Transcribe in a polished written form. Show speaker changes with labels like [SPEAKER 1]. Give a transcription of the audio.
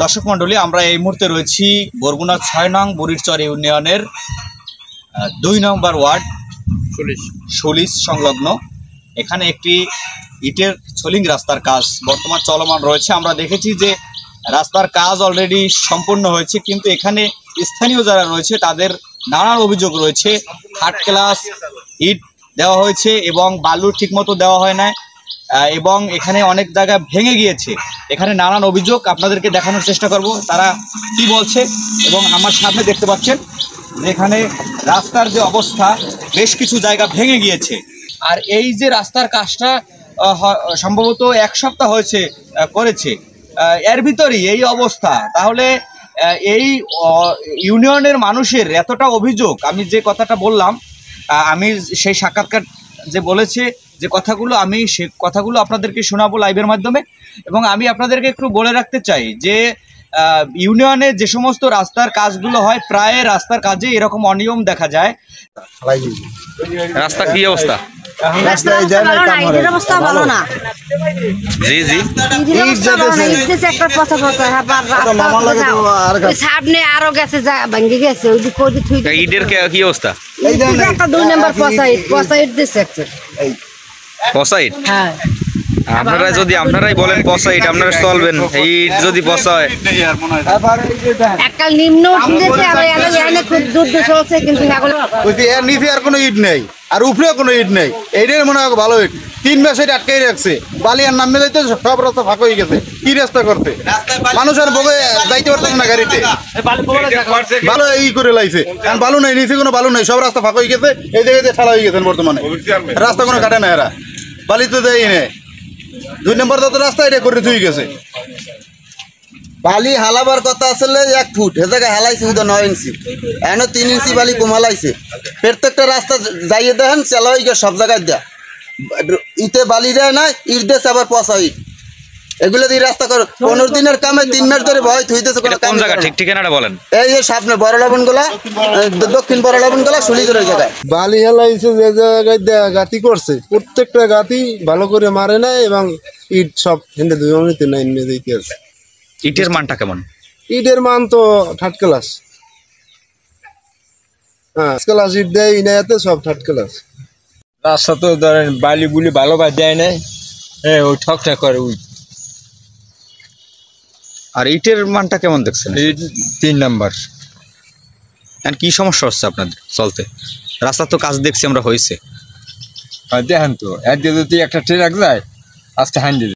[SPEAKER 1] দর্শক মন্ডলী, আমরা এই মুহূর্তে রয়েছি বরগুনা ৬ নং বুড়িরচর ইউনিয়নের ২ নম্বর ওয়ার্ড সলিস সংলগ্ন। এখানে একটি ইটের সোলিং রাস্তার কাজ বর্তমান চলমান রয়েছে। আমরা দেখেছি যে রাস্তার কাজ অলরেডি সম্পূর্ণ হয়েছে, কিন্তু এখানে স্থানীয় যারা রয়েছে তাদের নানান অভিযোগ রয়েছে। থার্ড ক্লাস ইট দেওয়া হয়েছে এবং বালু ঠিকমতো দেওয়া হয় না, এবং এখানে অনেক জায়গা ভেঙে গিয়েছে। এখানে নানান অভিযোগ আপনাদেরকে দেখানোর চেষ্টা করব তারা কি বলছে। এবং আমার সামনে দেখতে পাচ্ছেন যে এখানে রাস্তার যে অবস্থা, বেশ কিছু জায়গা ভেঙে গিয়েছে। আর এই যে রাস্তার কাজটা সম্ভবত 1 সপ্তাহ হয়েছে করেছে, এর ভিতরেই এই অবস্থা। তাহলে এই ইউনিয়নের মানুষের এতটা অভিযোগ, আমি যে কথাটা বললাম, আমি সেই সাক্ষাৎকার যে বলেছে যে কথাগুলো, আমি সে কথাগুলো আপনাদেরকে শোনাবো লাইভের মাধ্যমে। এবং আমি আপনাদেরকে একটু বলে রাখতে চাই যে ইউনিয়নে যে সমস্ত রাস্তার কাজগুলো হয়, প্রায় রাস্তার কাজে এরকম অনিয়ম দেখা যায়।
[SPEAKER 2] রাস্তা কি অবস্থা?
[SPEAKER 3] সামনে আরো গেছে, ভাঙ্গি গেছে।
[SPEAKER 2] ইটের কি অবস্থা?
[SPEAKER 3] একটা 2 নম্বর পচা ইট দিচ্ছে।
[SPEAKER 2] পচা ইট?
[SPEAKER 3] হ্যাঁ।
[SPEAKER 2] আপনারা যদি আপনারাই বলেন পচা ইট, আপনারা চলবেন? এই ইট যদি পচা হয়,
[SPEAKER 3] একটা নিম্ন খুব দূর চলছে, কিন্তু
[SPEAKER 4] এর নিচে আর কোনো ইট নেই, আর উপরেও কোনো ইট নেই। এইটাই মনে হয় ভালো ইট। 3 মাস এটা আটকাই রাখছে। বালি আর নামে যাইতে সব রাস্তা ফাঁকা হয়ে গেছে। কি রাস্তা করতে মানুষ আর বগে যাইতে পারতেছে না গাড়িতে। ভালো ই করে লাইছে, কারণ বালু নেই, নিচে কোনো বালু নেই, সব রাস্তা ফাঁকা হয়ে গেছে। এই জায়গাতে ঠালা হয়ে গেছেন বর্তমানে। রাস্তা কোনো কাটে না, এরা বালি তো দেয় নেই। 2 নম্বর তো রাস্তা এটা করে থুই গেছে।
[SPEAKER 5] বালি হালাবার কথা আসলে 1 ফুট, এ জায়গায় হালাইছে 9 ইঞ্চি, এখনো 3 ইঞ্চি বালি কম হালাইছে। প্রত্যেকটা রাস্তা যাইয়ে দেখেন চালা হয়ে গেছে, সব জায়গায় দেয়া ইটে বালি দেয় না, ইট দেশে আবার পচা ইট। এগুলো দিয়ে রাস্তা করো 15 দিনের কামে 3 মাস ধরে ভয় থইতেছে।
[SPEAKER 2] কোন জায়গা ঠিক ঠিকানাটা বলেন?
[SPEAKER 5] এই যে সামনে বড় লবণ গোলা, দক্ষিণ বড় লবণ গোলা, সুলিজের ওই জায়গায়
[SPEAKER 4] বালি হেলাইছে। যে জায়গায় গাতি করছে, প্রত্যেকটা গাতি ভালো করে মারে নাই, এবং ইট সব হেঁটে 2 মিনিটে নাই নিয়ে যেতে আছে।
[SPEAKER 2] ইটের মানটা কেমন?
[SPEAKER 4] ইটের মান তো থার্ড ক্লাস। হ্যাঁ, ক্লাস ইট দেয় ইনায়াতে, সব থার্ড ক্লাস।
[SPEAKER 6] রাস্তা তো ধরেন বালি বুলি ভালোভাবে দেয় নাই, হ্যাঁ, ওই ঠকঠক করে ওই।
[SPEAKER 2] আর ইটের মানটা কেমন দেখছেন?
[SPEAKER 6] 3 নম্বর।
[SPEAKER 2] কি সমস্যা হচ্ছে আপনাদের চলতে? রাস্তা তো কাজ দেখছি আমরা হয়েছে।
[SPEAKER 6] দেখেন তো, এর দিয়ে যদি একটা ট্রাক যায়, আজকে হান